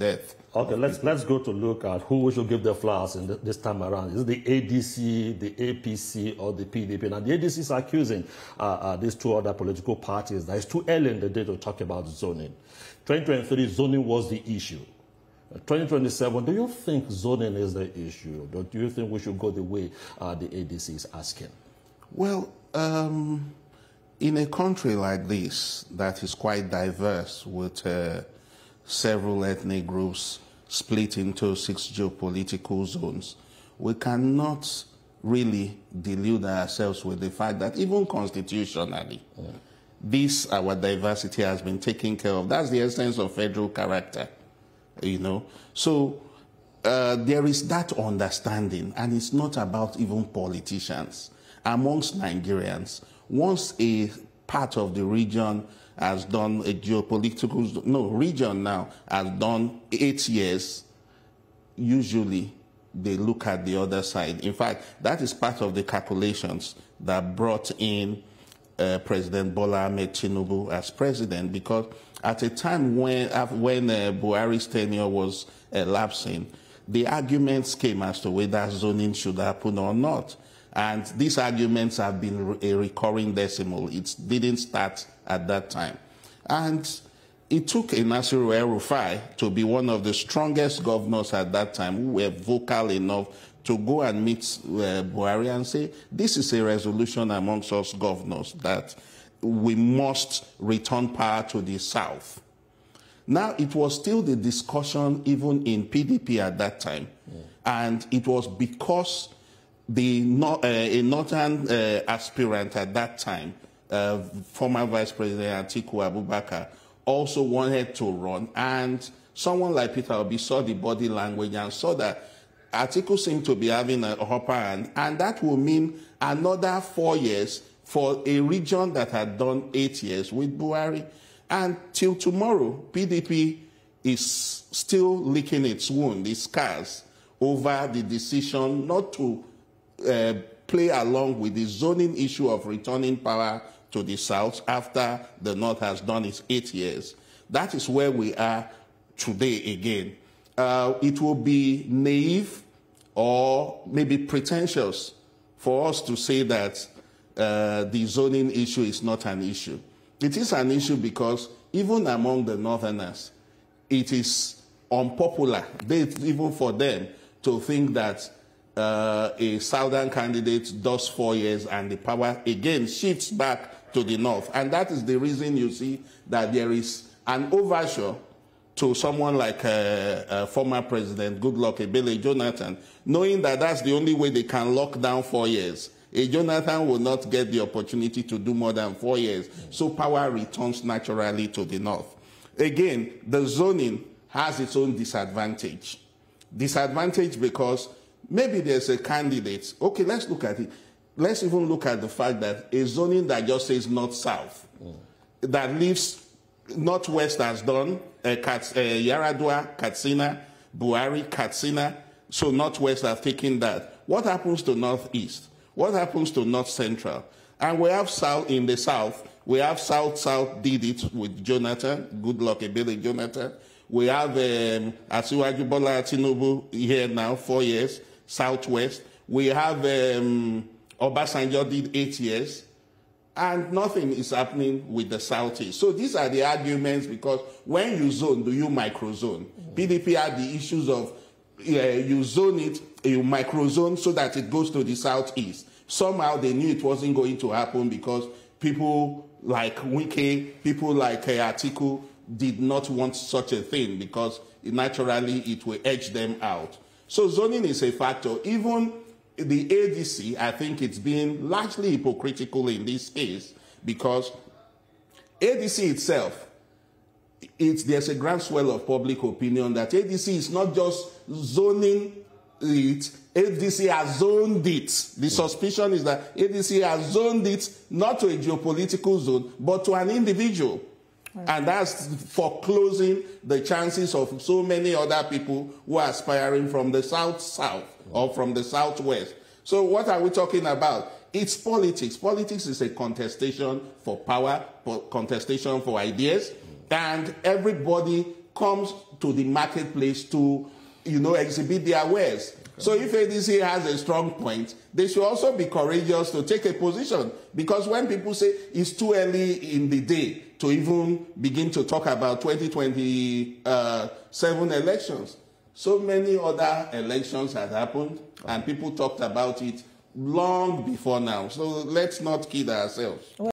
death. Okay, let's go to look at who we should give the flowers in this time around. Is it the ADC, the APC, or the PDP? Now, the ADC is accusing these two other political parties that it's too early in the day to talk about zoning. 2023, zoning was the issue. 2027, do you think zoning is the issue? Or do you think we should go the way the ADC is asking? Well, in a country like this that is quite diverse with several ethnic groups split into 6 geopolitical zones, we cannot really delude ourselves with the fact that even constitutionally, this, our diversity has been taken care of. That's the essence of federal character, you know. So there is that understanding, and it's not about even politicians. Amongst Nigerians, once a part of the region has done a geopolitical, region now has done 8 years, usually they look at the other side. In fact, that is part of the calculations that brought in President Bola Ahmed Tinubu as president, because at a time when Buhari's tenure was elapsing, the arguments came as to whether zoning should happen or not. And these arguments have been a recurring decimal. It didn't start at that time. And it took Nasiru El-Rufai to be one of the strongest governors at that time who were vocal enough to go and meet Buhari and say, this is a resolution amongst us governors that we must return power to the South. Now, it was still the discussion even in PDP at that time. And it was because a northern aspirant at that time, former Vice President Atiku Abubakar, also wanted to run. And someone like Peter Obi saw the body language and saw that Atiku seemed to be having a upper hand. And that will mean another 4 years for a region that had done 8 years with Buhari. And till tomorrow, PDP is still licking its wound, its scars, over the decision not to play along with the zoning issue of returning power to the South after the North has done its 8 years. That is where we are today again. It will be naive or maybe pretentious for us to say that the zoning issue is not an issue. It is an issue because even among the Northerners, it is unpopular, even for them, to think that a Southern candidate does 4 years and the power again shifts back to the North. And that is the reason you see that there is an overture to someone like former President Ughegbe Jonathan, knowing that that's the only way they can lock down 4 years. A Jonathan will not get the opportunity to do more than 4 years. So power returns naturally to the North. Again, the zoning has its own disadvantage. Disadvantage because maybe there's a candidate. Okay, let's look at it. Let's even look at the fact that a zoning that just says north-south, that leaves northwest has done, Yaradua, Katsina, Buhari, Katsina, so northwest have taken that. What happens to northeast? What happens to north central? And we have south in the south. We have south did it with Jonathan, Ughegbe Jonathan. We have Asiwaju Bola Tinubu here now, 4 years, southwest. We have Obasanjo did 8 years. And nothing is happening with the southeast. So these are the arguments, because when you zone, do you microzone? PDP had the issues of you zone it, you microzone so that it goes to the southeast. Somehow they knew it wasn't going to happen because people like Wike, people like Atiku did not want such a thing, because naturally it will edge them out. So zoning is a factor. Even the ADC, I think it's been largely hypocritical in this case, because ADC itself, there's a groundswell of public opinion that ADC is not just zoning it, ADC has zoned it. The suspicion is that ADC has zoned it not to a geopolitical zone, but to an individual. And that's foreclosing the chances of so many other people who are aspiring from the south-south or from the southwest. So what are we talking about? It's politics. Politics is a contestation for power, contestation for ideas, and everybody comes to the marketplace to, exhibit their wares. So if ADC has a strong point, they should also be courageous to take a position. Because when people say it's too early in the day to even begin to talk about 2027 elections, so many other elections had happened, and people talked about it long before now. So let's not kid ourselves.